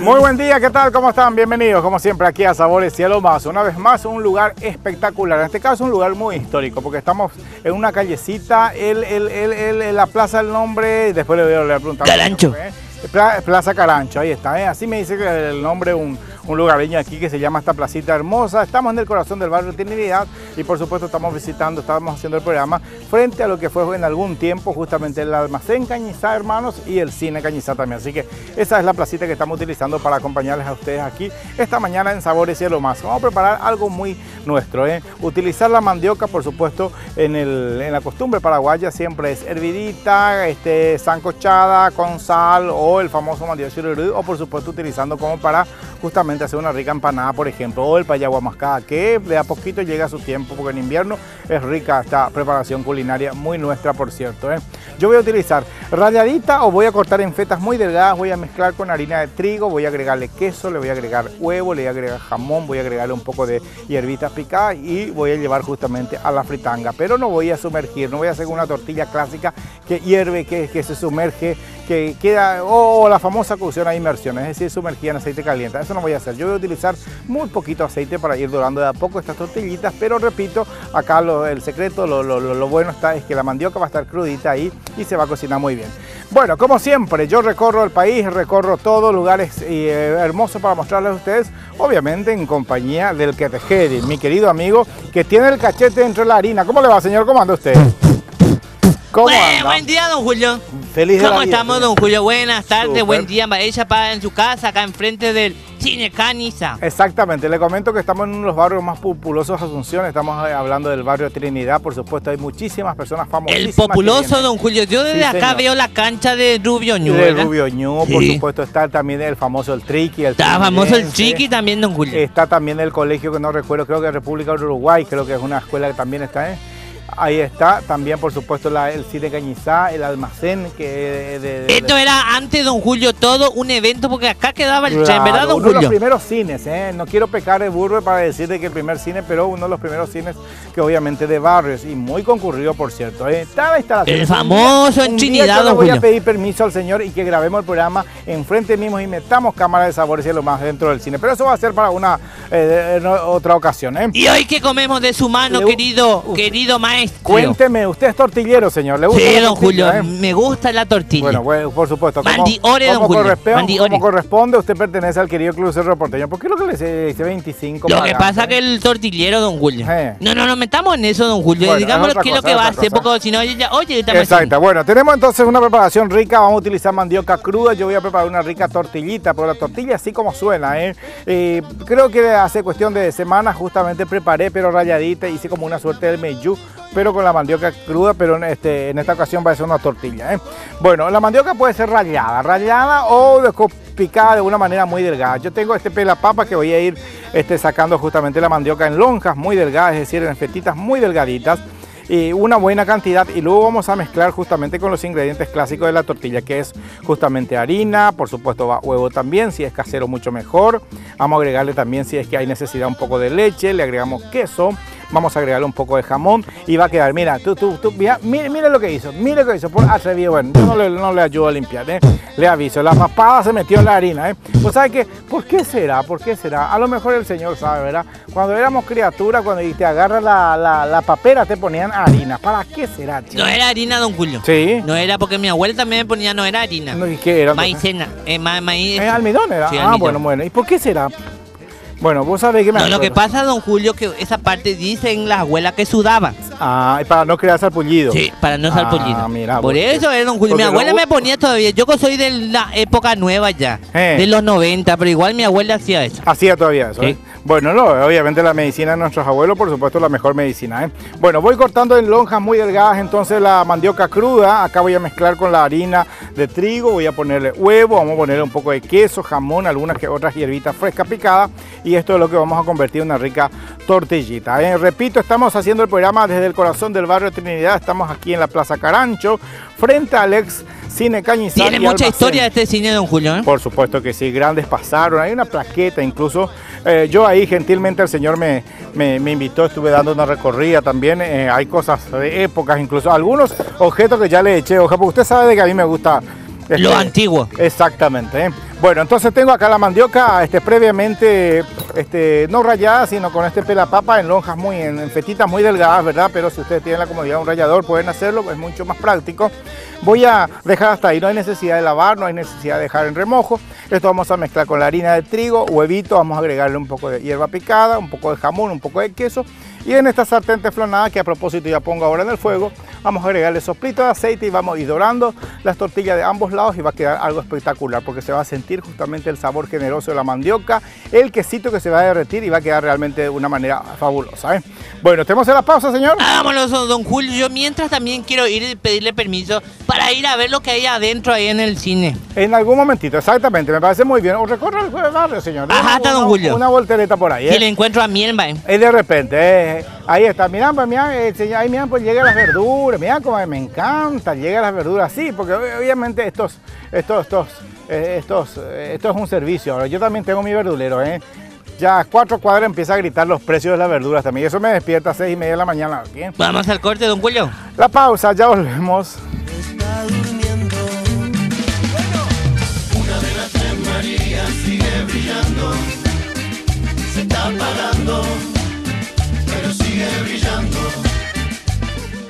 Muy buen día, ¿qué tal? ¿Cómo están? Bienvenidos, como siempre, aquí a Sabores Cielo Más. Una vez más, un lugar espectacular. En este caso, un lugar muy histórico, porque estamos en una callecita, la plaza del nombre, después le voy a preguntar. Carancho. Plaza Carancho, ahí está, ¿eh? Así me dice que el nombre, un lugareño aquí que se llama esta placita hermosa. Estamos en el corazón del barrio Trinidad y por supuesto estamos haciendo el programa frente a lo que fue en algún tiempo justamente el almacén Cañizá, hermanos, y el cine Cañizá también. Así que esa es la placita que estamos utilizando para acompañarles a ustedes aquí esta mañana en Sabores Cielo Más. Vamos a preparar algo muy nuestro, ¿eh? Utilizar la mandioca, por supuesto, en la costumbre paraguaya siempre es hervidita, sancochada con sal o el famoso mandioca chururú, o por supuesto utilizando como para justamente hacer una rica empanada, por ejemplo, o el payagua mascada, que de a poquito llega a su tiempo, porque en invierno es rica esta preparación culinaria, muy nuestra, por cierto, ¿eh? Yo voy a utilizar ralladita o voy a cortar en fetas muy delgadas, voy a mezclar con harina de trigo, voy a agregarle queso, le voy a agregar huevo, le voy a agregar jamón, voy a agregarle un poco de hierbitas picadas y voy a llevar justamente a la fritanga, pero no voy a sumergir, no voy a hacer una tortilla clásica que hierve, que se sumerge, que queda, o la famosa cocción a inmersión, es decir, sumergida en aceite caliente. Eso no voy a hacer. Yo voy a utilizar muy poquito aceite para ir dorando de a poco estas tortillitas, pero repito, acá el secreto, lo bueno es que la mandioca va a estar crudita ahí y se va a cocinar muy bien. Bueno, como siempre, yo recorro el país, recorro todos lugares hermosos para mostrarles a ustedes, obviamente en compañía del Quetejedi, mi querido amigo, que tiene el cachete entre la harina. ¿Cómo le va, señor? ¿Cómo anda usted? ¿Cómo anda? Buen día, don Julio. Feliz ¿Cómo de la vida, estamos, don Julio? Buenas tardes, Super. buen día. Ella para en su casa, acá enfrente del cine Cañizá. Exactamente, le comento que estamos en uno de los barrios más populosos de Asunción, estamos hablando del barrio Trinidad, por supuesto, hay muchísimas personas famosísimas. El populoso, don Julio. Yo desde acá veo la cancha de Rubio Ñu. De Rubio Ñu, por Sí. supuesto, está también el famoso el Triqui. Está famoso el Chiqui también, don Julio. Está también el colegio que no recuerdo, creo que es República de Uruguay, creo que es una escuela que también está, ¿eh? Ahí está, también por supuesto el cine Cañizá, el almacén que Esto era antes, don Julio, todo un evento, porque acá quedaba el tren, Claro, ¿verdad, don uno de los Julio? primeros cines, ¿eh? No quiero pecar de burro para decir de que el primer cine, pero uno de los primeros cines que obviamente de barrios y muy concurrido, por cierto, ¿eh? Está la instalación. El famoso en Trinidad, yo le don voy a Julio. pedir permiso al señor y que grabemos el programa enfrente mismo y metamos cámara de Sabores Cielo Más dentro del cine, pero eso va a ser para una otra ocasión, ¿eh? ¿Y hoy qué comemos de su mano, querido maestro? Cuénteme, usted es tortillero, señor, ¿le gusta Sí, la don tortilla, Julio, me gusta la tortilla. Bueno, por supuesto. Mandiore, don Julio, mandiore. Como corresponde, usted pertenece al querido Club Cerro Porteño. ¿Por qué lo que le dice 25? Lo que pasa es que el tortillero, don Julio. No nos metamos en eso, don Julio. Bueno, Digamos es otra qué es lo cosa, que va a es otra hacer, cosa. porque si no, oye, está Exacto, bueno, tenemos entonces una preparación rica, vamos a utilizar mandioca cruda, yo voy a preparar una rica tortillita, pero la tortilla así como suena, ¿eh? Creo que hace cuestión de semanas justamente preparé, pero ralladita, hice como una suerte del meyú, pero con la mandioca cruda, pero en esta ocasión va a ser una tortilla, ¿eh? Bueno, la mandioca puede ser rallada o picada de una manera muy delgada. Yo tengo este pelapapa que voy a ir sacando justamente la mandioca en lonjas muy delgadas, es decir, en fetitas muy delgaditas, y una buena cantidad, y luego vamos a mezclar justamente con los ingredientes clásicos de la tortilla, que es justamente harina, por supuesto va huevo también, si es casero mucho mejor. Vamos a agregarle también, si es que hay necesidad, un poco de leche, le agregamos queso, vamos a agregarle un poco de jamón y va a quedar, mira, mira lo que hizo, por atrevido, bueno, yo no le ayudo a limpiar, ¿eh? Le aviso, la papada se metió en la harina, ¿eh? Pues ¿sabe qué? ¿Por qué será? A lo mejor el señor sabe, ¿verdad? Cuando éramos criaturas, cuando te agarras la papera, te ponían harina. ¿Para qué será, tío? No era harina, don Julio. Sí. No era, porque mi abuela también me ponía, no era harina. No, ¿y qué era? Maicena, maíz. ¿Almidón era? Sí, Ah, almidón. bueno. ¿Y por qué será? Bueno, vos sabés que me No, lo que acuerdo. pasa, don Julio, que esa parte dicen las abuelas que sudaban. Ah, y para no crear sarpullido. Sí, para no sarpullido. Mira, por eso, don Julio, mi abuela me ponía todavía. Yo soy de la época nueva ya, de los 90, pero igual mi abuela hacía eso. Hacía todavía eso, ¿eh? Bueno, no, obviamente la medicina de nuestros abuelos, por supuesto, la mejor medicina, ¿eh? Bueno, voy cortando en lonjas muy delgadas, entonces la mandioca cruda. Acá voy a mezclar con la harina de trigo, voy a ponerle huevo, vamos a ponerle un poco de queso, jamón, algunas que otras hierbitas frescas picadas, y esto es lo que vamos a convertir en una rica tortillita, ¿eh? Repito, estamos haciendo el programa desde el corazón del barrio Trinidad, estamos aquí en la Plaza Carancho, frente al ex Cine Cañizal. Tiene mucha historia este cine, don Julio, ¿eh? Por supuesto que sí, grandes pasaron, hay una plaqueta incluso. Yo ahí gentilmente el señor me invitó, estuve dando una recorrida también, hay cosas de épocas, incluso algunos objetos que ya le eché hoja, porque usted sabe de que a mí me gusta lo antiguo. Exactamente, ¿eh? Bueno, entonces tengo acá la mandioca previamente no rallada, sino con pelapapa en lonjas en fetitas muy delgadas, ¿verdad? Pero si ustedes tienen la comodidad de un rallador pueden hacerlo, es mucho más práctico. Voy a dejar hasta ahí, no hay necesidad de lavar, no hay necesidad de dejar en remojo. Esto vamos a mezclar con la harina de trigo, huevito, vamos a agregarle un poco de hierba picada, un poco de jamón, un poco de queso. Y en esta sartén teflonada, que a propósito ya pongo ahora en el fuego, vamos a agregarle soplito de aceite y vamos a ir dorando las tortillas de ambos lados y va a quedar algo espectacular porque se va a sentir justamente el sabor generoso de la mandioca, el quesito que se va a derretir y va a quedar realmente de una manera fabulosa, ¿eh? Bueno, ¿tenemos la pausa, señor? Vámonos, don Julio. Yo mientras también quiero ir y pedirle permiso para ir a ver lo que hay adentro ahí en el cine. En algún momentito, exactamente, me parece muy bien. O recorre el barrio, señor. Ajá, está don Julio. Una voltereta por ahí, ¿eh? Si le encuentro a Mielba, Y de repente, ahí está, mirá, pues, ahí mirá, pues llega las verduras, mirá como me encanta, llega las verduras, sí, porque obviamente esto es un servicio. Ahora, yo también tengo mi verdulero, ¿eh? Ya a 4 cuadras empieza a gritar los precios de las verduras también. Eso me despierta a 6:30 de la mañana. ¿Bien? Vamos al corte, don Julio. La pausa, ya volvemos. Está durmiendo. Bueno, una de las tres Marías sigue brillando. Se está apagando, pero sigue brillando.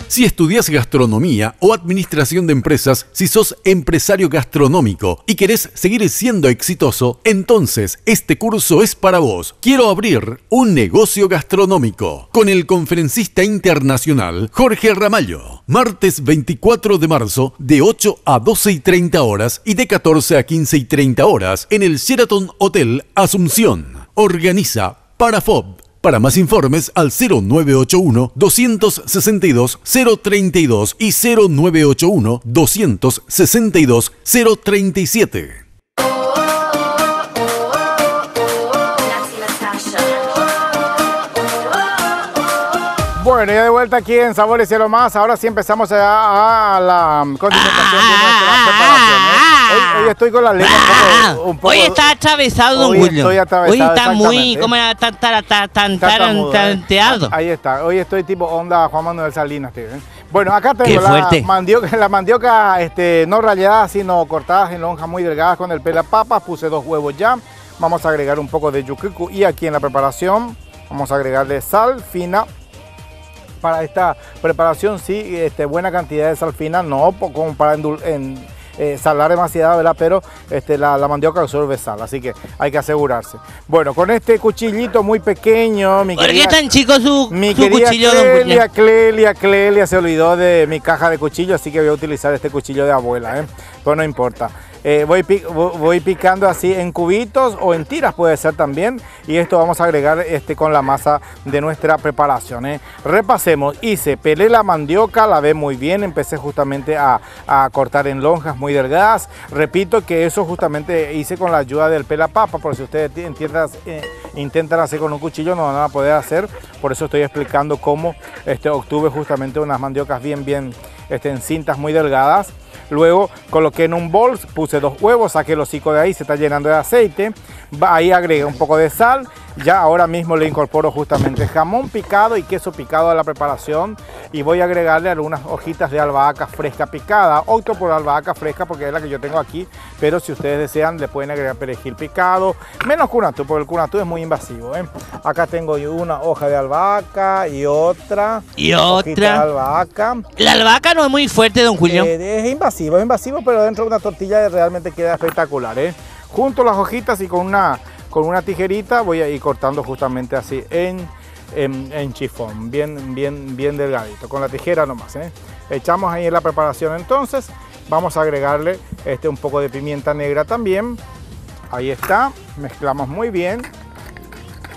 Si estudias gastronomía o administración de empresas, si sos empresario gastronómico y querés seguir siendo exitoso, entonces este curso es para vos. Quiero abrir un negocio gastronómico con el conferencista internacional Jorge Ramallo. Martes 24 de marzo de 8 a 12:30 horas y de 14 a 15:30 horas en el Sheraton Hotel Asunción. Organiza Parafob. Para más informes al 0981-262-032 y 0981-262-037. Bueno, ya de vuelta aquí en Sabores y Aromas. Ahora sí empezamos a la condimentación de nuestra preparación, ¿eh? Hoy estoy con la lengua un poco. Hoy está atravesado, don Julio. Estoy atravesado, hoy está muy, ¿cómo era? Tanteado. Ahí está. Hoy estoy tipo onda Juan Manuel Salinas, ¿eh? Bueno, acá tengo la mandioca no rallada, sino cortadas en lonjas muy delgadas con el pelapapas. Puse 2 huevos ya. Vamos a agregar un poco de yucucu y aquí en la preparación vamos a agregarle sal fina. Para esta preparación sí, buena cantidad de sal fina, no como para salar demasiado, ¿verdad? Pero la mandioca absorbe sal, así que hay que asegurarse. Bueno, con este cuchillito muy pequeño, ¿Por qué tan chico su cuchillo, don Julio? Clelia se olvidó de mi caja de cuchillo, así que voy a utilizar este cuchillo de abuela, ¿eh? Pues no importa. Voy picando así en cubitos o en tiras puede ser también, y esto vamos a agregar con la masa de nuestra preparación, ¿eh? Repasemos, pelé la mandioca, lavé muy bien, empecé justamente a cortar en lonjas muy delgadas. Repito que eso justamente hice con la ayuda del pelapapa, por si ustedes intentan hacer con un cuchillo no van a poder hacer, por eso estoy explicando cómo obtuve justamente unas mandiocas bien en cintas muy delgadas. Luego coloqué en un bol, puse 2 huevos, saqué el hocico de ahí, se está llenando de aceite. Ahí agregué un poco de sal. Ya ahora mismo le incorporo justamente jamón picado y queso picado a la preparación. Y voy a agregarle algunas hojitas de albahaca fresca picada. Opto por albahaca fresca porque es la que yo tengo aquí. Pero si ustedes desean le pueden agregar perejil picado. Menos cunatú, porque el cunatú es muy invasivo, ¿eh? Acá tengo una hoja de albahaca y otra. Hojita de albahaca. La albahaca no es muy fuerte, don Julio. Es invasivo, pero dentro de una tortilla realmente queda espectacular, ¿eh? Junto las hojitas y con una tijerita voy a ir cortando justamente así en en chifón, bien delgadito, con la tijera nomás. Echamos ahí en la preparación entonces, vamos a agregarle un poco de pimienta negra también. Ahí está, mezclamos muy bien,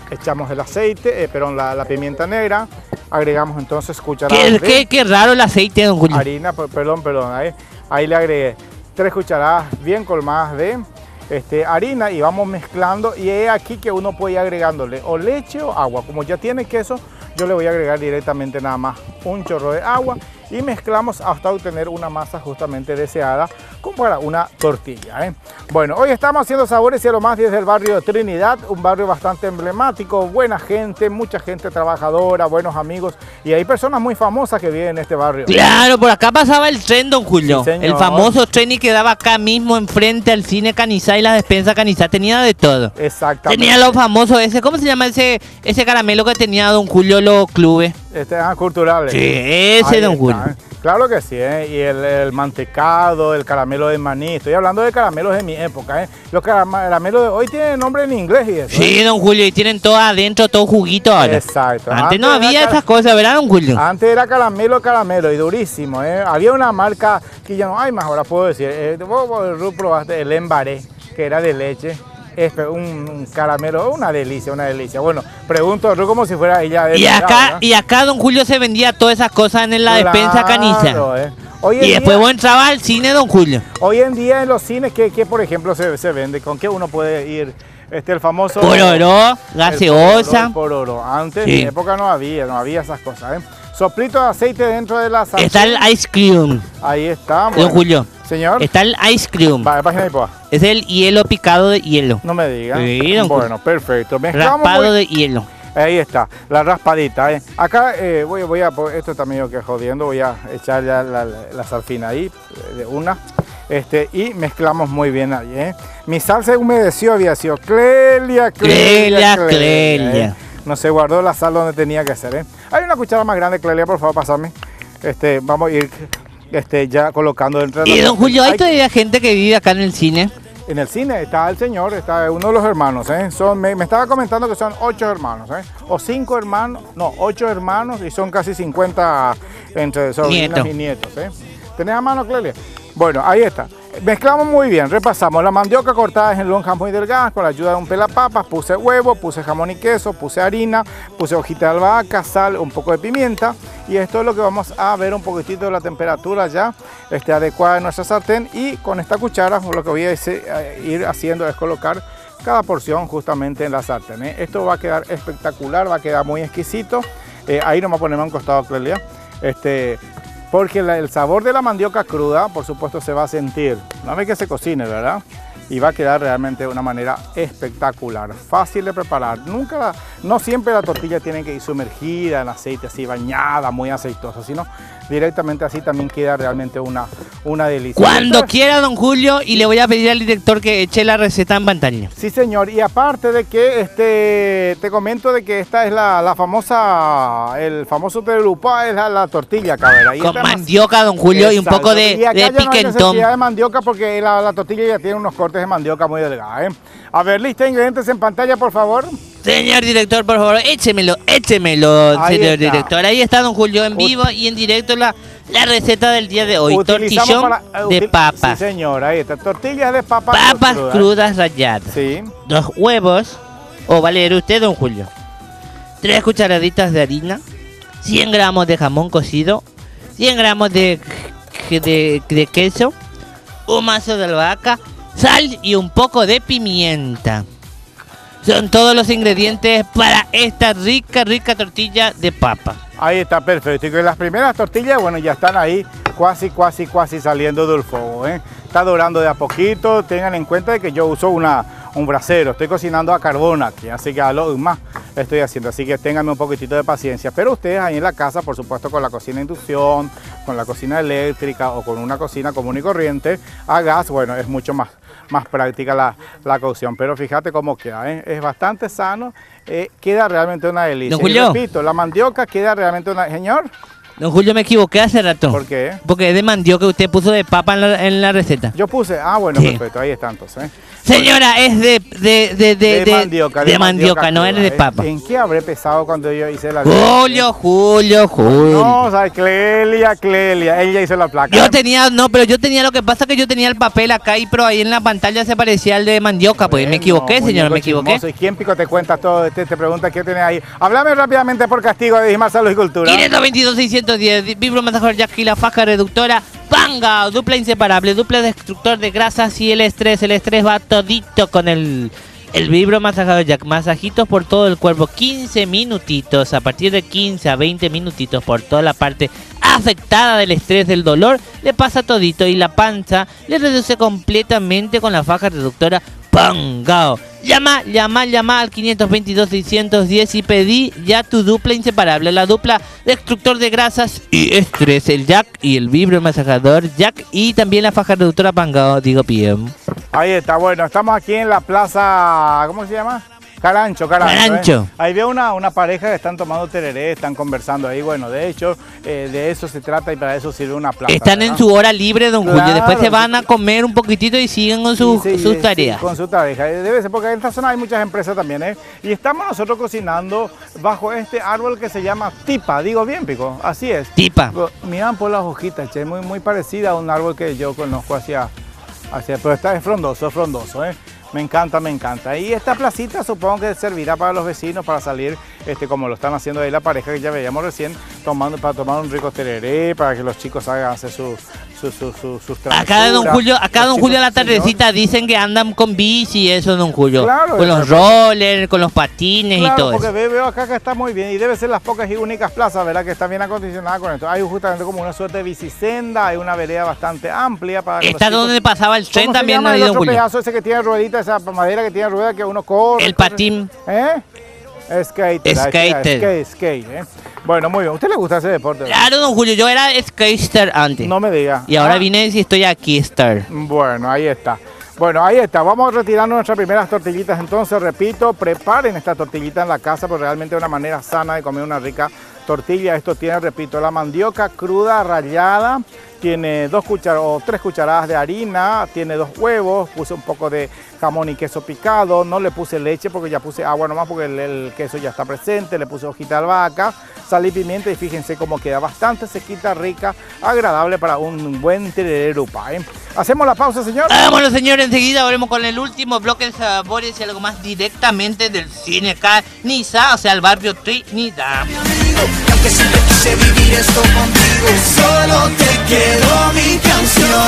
echamos el aceite, la pimienta negra, agregamos entonces cucharadas qué raro el aceite, don Julio. Harina, perdón, ahí le agregué 3 cucharadas bien colmadas de harina y vamos mezclando, y es aquí que uno puede ir agregándole o leche o agua. Como ya tiene queso, yo le voy a agregar directamente nada más un chorro de agua y mezclamos hasta obtener una masa justamente deseada como para una tortilla. Bueno, hoy estamos haciendo Sabores y Aromas desde el barrio de Trinidad, un barrio bastante emblemático, buena gente, mucha gente trabajadora, buenos amigos, y hay personas muy famosas que viven en este barrio. Claro, por acá pasaba el tren, don Julio. Sí, el famoso tren y quedaba acá mismo enfrente al cine Canizá y la despensa Canizá, tenía de todo. Exactamente. Tenía lo famoso ¿cómo se llama ese caramelo que tenía don Julio los clubes? Culturales. Sí, ese Ahí don está, Julio. Claro que sí, y el mantecado, el caramelo de maní. Estoy hablando de caramelos de mi época. Los caramelos de hoy tienen nombre en inglés y eso. Sí, don Julio, y tienen todo adentro, todo juguito ahora. Exacto. Antes no había esas cosas, ¿verdad, don Julio? Antes era caramelo y durísimo. Había una marca que ya no hay más, ahora puedo decir. Vos probaste el Embaré, que era de leche. Un caramelo, una delicia. Bueno, pregunto como si fuera ella de y acá don Julio se vendía todas esas cosas en la despensa Canizá. Y después vos entrabas al cine, don Julio. Hoy en día en los cines, ¿qué por ejemplo se vende? ¿Con qué uno puede ir? El famoso pororó, gaseosa. Pororó. Antes, en mi época no había esas cosas. Soplito de aceite dentro de la salsa. Está el ice cream. Ahí está. Don Julio. Señor. Está el ice cream. Vale, página de es el hielo picado de hielo. No me diga. Sí, don Julio. Perfecto. Raspado de hielo. Ahí está, la raspadita. Acá voy a, esto está medio que jodiendo, voy a echar ya la salfina ahí, de una. Y mezclamos muy bien ahí. Mi sal se humedeció, había sido Clelia. No se guardó la sal donde tenía que ser. Hay una cuchara más grande, Clelia, por favor, pasarme. Vamos a ir ya colocando dentro de Y don Julio, hay todavía gente que vive acá en el cine. En el cine está el señor, está uno de los hermanos. Me estaba comentando que son 8 hermanos. O 5 hermanos, no, 8 hermanos, y son casi 50 entre sobrinos y nietos. ¿Tenés a mano, Clelia? Bueno, ahí está. Mezclamos muy bien, repasamos la mandioca cortada en lonjas muy delgadas con la ayuda de un pelapapas, puse huevo, puse jamón y queso, puse harina, puse hojita de albahaca, sal, un poco de pimienta, y esto es lo que vamos a ver un poquitito de la temperatura ya adecuada en nuestra sartén, y con esta cuchara lo que voy a ir haciendo es colocar cada porción justamente en la sartén. Esto va a quedar espectacular, va a quedar muy exquisito. Ahí nomás ponemos a un costado, Clelia. Porque el sabor de la mandioca cruda, por supuesto, se va a sentir. No ve que se cocine, ¿verdad? Y va a quedar realmente de una manera espectacular, fácil de preparar. No siempre la tortilla tiene que ir sumergida en aceite, así bañada, muy aceitosa, sino directamente así también queda realmente una delicia. Cuando quiera, don Julio, y le voy a pedir al director que eche la receta en pantalla. Sí, señor, y aparte de que te comento de que esta es el famoso tererupá, es la tortilla, cabrera. Con mandioca, don Julio, y un poco de piquentón. No hay necesidad de mandioca porque la tortilla ya tiene unos cortes de mandioca muy delgados. A ver, lista de ingredientes en pantalla, por favor. Señor director, por favor, échemelo, señor director. Ahí está don Julio en vivo y en directo la receta del día de hoy. Tortillón de papa. Sí, señor, ahí está. Tortillas de papa. Papas crudas ralladas. Sí. 2 huevos, o va a leer usted, don Julio. 3 cucharaditas de harina, 100 gramos de jamón cocido, 100 gramos de queso, un mazo de albahaca, sal y un poco de pimienta. Son todos los ingredientes para esta rica tortilla de papa. Ahí está, perfecto. Y que las primeras tortillas, bueno, ya están ahí casi saliendo del fuego. Está dorando de a poquito. Tengan en cuenta de que yo uso un brasero. Estoy cocinando a carbón aquí, así que a lo más estoy haciendo. Así que ténganme un poquitito de paciencia. Pero ustedes ahí en la casa, por supuesto, con la cocina a inducción, con la cocina eléctrica o con una cocina común y corriente a gas, bueno, es mucho más práctica la cocción, pero fíjate cómo queda, es bastante sano, queda realmente una delicia. Don Julio. Y repito, la mandioca queda realmente una... Señor, Don Julio, me equivoqué hace rato. ¿Por qué? Porque es de mandioca que usted puso de papa en la receta. Yo puse, bueno, Sí. perfecto, ahí está entonces. Señora, es de mandioca. de mandioca, no es de papa. ¿En qué habré pesado cuando yo hice la Julio. No, o sea, Clelia, ella hizo la placa. Yo tenía lo que pasa es que yo tenía el papel acá pero ahí en la pantalla se parecía el de mandioca, pues me equivoqué, señora, me equivoqué. ¿Y quién pico te cuenta todo? Te pregunta qué tenés ahí. Háblame rápidamente por castigo de Dijimar Salud y Cultura. 522-610, vibro masajador Jack y la faja reductora Panga, dupla inseparable, dupla destructor de grasas y el estrés va todito con el vibro masajador Jack, masajitos por todo el cuerpo, 15 minutitos, a partir de 15 a 20 minutitos por toda la parte afectada del estrés, del dolor, le pasa todito y la panza le reduce completamente con la faja reductora Pangao. Llama al 522-610 y pedí ya tu dupla inseparable, la dupla destructor de grasas y estrés, el Jack y el vibro masajador Jack y también la faja reductora Pangao, digo PM. Ahí está, bueno, estamos aquí en la plaza, ¿cómo se llama? Carancho. Ahí veo una pareja que están tomando tereré, están conversando ahí. Bueno, de hecho, de eso se trata y para eso sirve una plaza. Están ¿verdad? en su hora libre, don Julio. Claro, Después se van a comer un poquitito y siguen con sus tareas. Sí, con su tarea. Debe ser porque en esta zona hay muchas empresas también, ¿eh? Y estamos nosotros cocinando bajo este árbol que se llama tipa. Digo bien, Pico, así es. Tipa. Miran por las hojitas, che, muy parecida a un árbol que yo conozco pero está es frondoso, ¿eh? Me encanta. Y esta placita supongo que servirá para los vecinos para salir, como lo están haciendo ahí la pareja que ya veíamos recién, para tomar un rico tereré, para que los chicos hagan hacer sus Acá don Julio a la tardecita dicen que andan con bici y eso, don Julio. Claro, con los rollers, con los patines y todo porque eso. veo acá que está muy bien y debe ser las pocas y únicas plazas, ¿verdad? Que están bien acondicionadas con esto. Hay justamente como una suerte de bicisenda, hay una vereda bastante amplia para que Está donde pasaba el tren también, ¿no? ¿no, El don otro Julio? pedazo ese que tiene ruedita, esa madera que tiene rueda que uno corre. El patín. Skater. Skate. Bueno, muy bien. ¿A usted le gusta ese deporte? Claro, don Julio, yo era skater antes. No me diga. Y ahora vine y estoy aquí, star. Bueno, ahí está. Vamos retirando nuestras primeras tortillitas. Entonces, repito, preparen esta tortillita en la casa, porque realmente es una manera sana de comer una rica tortilla. Esto tiene, repito, la mandioca cruda, rallada. Tiene 2 cucharadas o 3 cucharadas de harina, tiene 2 huevos, puse un poco de jamón y queso picado, no le puse leche porque ya puse agua nomás porque el queso ya está presente, le puse hojita de albahaca, sal y pimienta y fíjense cómo queda bastante sequita, rica, agradable para un buen tereré rupa, ¿eh? ¿Hacemos la pausa, señor? Vámonos, señor, enseguida volvemos con el último bloque de sabores y algo más directamente del cine acá, Niza, o sea, el barrio Trinidad. Y aunque siempre quise vivir esto contigo, solo te quedó mi canción.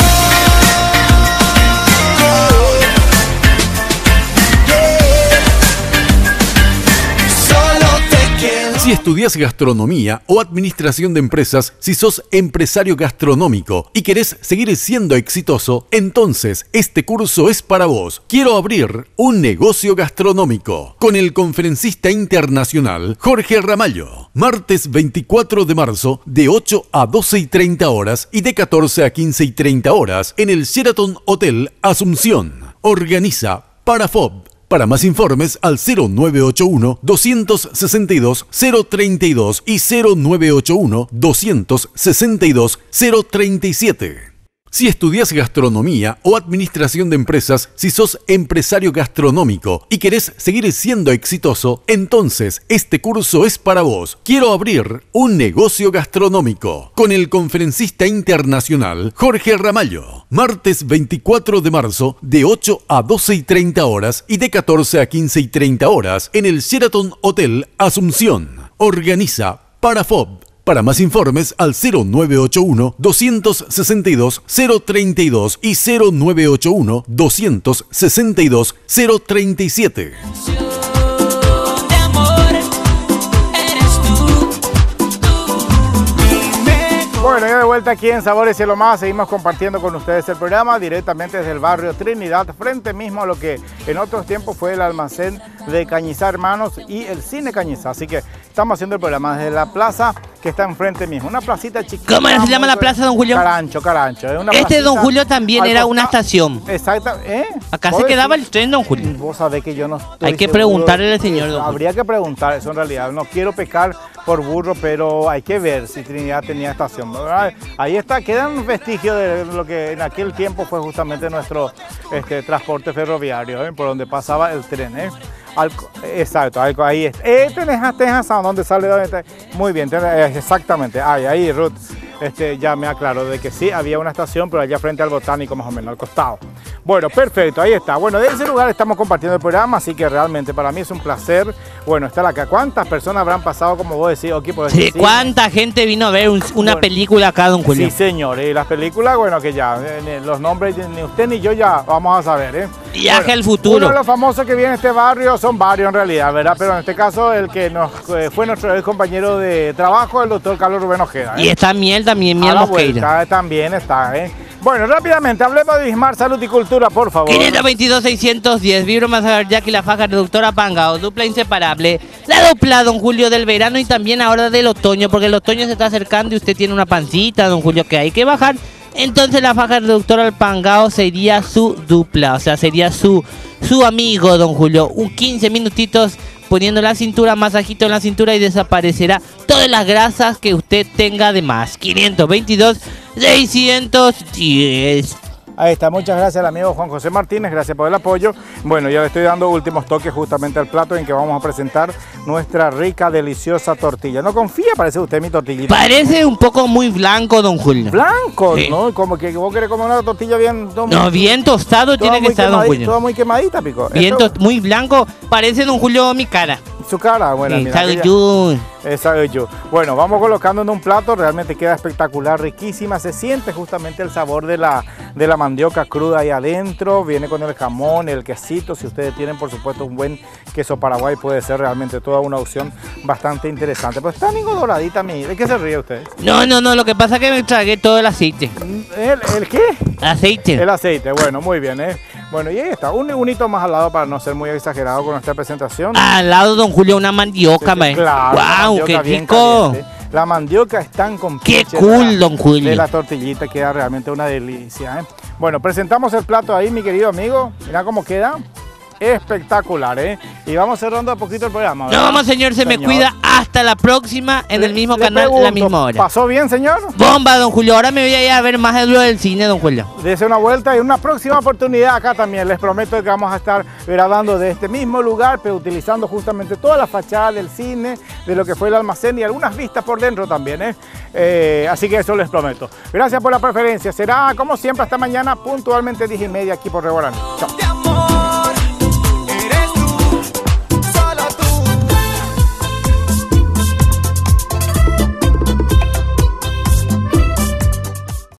Solo te quedó. Si estudias gastronomía o administración de empresas, si sos empresario gastronómico y querés seguir siendo exitoso, entonces este curso es para vos. Quiero abrir un negocio gastronómico con el conferencista internacional Jorge Ramallo. Martes 24 de marzo de 8 a 12:30 horas y de 14 a 15:30 horas en el Sheraton Hotel Asunción. Organiza Parafob. Para más informes al 0981-262-032 y 0981-262-037. Si estudias gastronomía o administración de empresas, si sos empresario gastronómico y querés seguir siendo exitoso, entonces este curso es para vos. Quiero abrir un negocio gastronómico con el conferencista internacional Jorge Ramallo. Martes 24 de marzo de 8 a 12:30 horas y de 14 a 15:30 horas en el Sheraton Hotel Asunción. Organiza Parafob. Para más informes al 0981-262-032 y 0981-262-037. Bueno, ya de vuelta aquí en Sabores y lo más, seguimos compartiendo con ustedes el programa directamente desde el barrio Trinidad, frente mismo a lo que en otros tiempos fue el almacén de Cañizá Hermanos y el Cine Cañizá. Así que estamos haciendo el programa desde la plaza que está enfrente mismo, una placita chiquita. ¿Cómo se llama la plaza, don Julio? Carancho. Es una Este don placita Julio también al era una costado. estación. Exacto. Acá se ¿Vos quedaba decís? el tren, don Julio. Vos sabés que yo no estoy Hay que seguro preguntarle de al señor, eso. don Julio. Habría que preguntar eso en realidad. No quiero pecar por burro, pero hay que ver si Trinidad tenía estación. Ahí está, quedan vestigios de lo que en aquel tiempo fue justamente nuestro transporte ferroviario, por donde pasaba el tren. Exacto, ahí es. Tenés donde sale. Muy bien, exactamente. Ahí, Ruth. Ya me aclaro de que sí, había una estación, pero allá frente al Botánico, más o menos, al costado. Bueno, perfecto, ahí está. Bueno, de ese lugar estamos compartiendo el programa, así que realmente para mí es un placer, bueno, estar acá. ¿Cuántas personas habrán pasado, como vos decís, aquí por Sí, ¿cuánta gente vino a ver una película acá, don Julio? Sí, señor, y las películas, bueno, que ya, los nombres, ni usted ni yo ya vamos a saber, Viaje al futuro. Uno de los famosos que viene en este barrio, son varios en realidad, ¿verdad? Pero en este caso, el que fue nuestro compañero de trabajo, el doctor Carlos Rubén Ojeda. Y está Miel también, Miel Mosqueira. También está, Bueno, rápidamente, hablemos de Bismar Salud y Cultura, por favor. 522-610, Vibro Masajar Jack y la faja reductora Pangao, dupla inseparable. La dupla, don Julio, del verano y también ahora del otoño, porque el otoño se está acercando y usted tiene una pancita, don Julio, que hay que bajar. Entonces la faja reductora al Pangao sería su dupla, o sea, sería su amigo, don Julio. 15 minutitos poniendo la cintura, masajito en la cintura y desaparecerá todas las grasas que usted tenga de más. 522-610. Ahí está, muchas gracias al amigo Juan José Martínez, gracias por el apoyo. Bueno, ya le estoy dando últimos toques justamente al plato en que vamos a presentar nuestra rica, deliciosa tortilla. No confía, parece usted mi tortillita. Parece un poco muy blanco, don Julio. Blanco, Sí. ¿no? Como que vos querés comer una tortilla bien... No, bien tostado tiene que estar, don Julio. Toda muy quemadita, Pico. Bien muy blanco, parece don Julio mi cara. Su cara, bueno, mira. Soy yo. Esa soy yo. Bueno, vamos colocando en un plato, realmente queda espectacular, riquísima. Se siente justamente el sabor de la mandioca cruda ahí adentro. Viene con el jamón, el quesito. Si ustedes tienen, por supuesto, un buen queso paraguay, puede ser realmente toda una opción bastante interesante. Pero está algo doradita, ¿de qué se ríe usted? No, lo que pasa es que me tragué todo el aceite. ¿El qué? Aceite. El aceite, bueno, muy bien, Bueno, y ahí está, un hito más al lado para no ser muy exagerado con nuestra presentación. Al lado, don Julio, una mandioca, Sí, claro, ¡Wow! ¡Qué bien rico! caliente. La mandioca es tan con ¡Qué pinche cool, don Julio! de la tortillita, queda realmente una delicia, Bueno, presentamos el plato ahí, mi querido amigo. Mira cómo queda. Espectacular, Y vamos cerrando un poquito el programa. No, vamos, señor, se me cuida. Hasta la próxima en el mismo canal, pregunto, la misma hora. ¿Pasó bien, señor? Bomba, don Julio. Ahora me voy a ir a ver más de lo del cine, don Julio. Dese una vuelta y una próxima oportunidad acá también. Les prometo que vamos a estar grabando de este mismo lugar, pero utilizando justamente toda la fachada del cine, de lo que fue el almacén y algunas vistas por dentro también, así que eso les prometo. Gracias por la preferencia. Será, como siempre, hasta mañana, puntualmente 10:30 aquí por Reborán. Chao.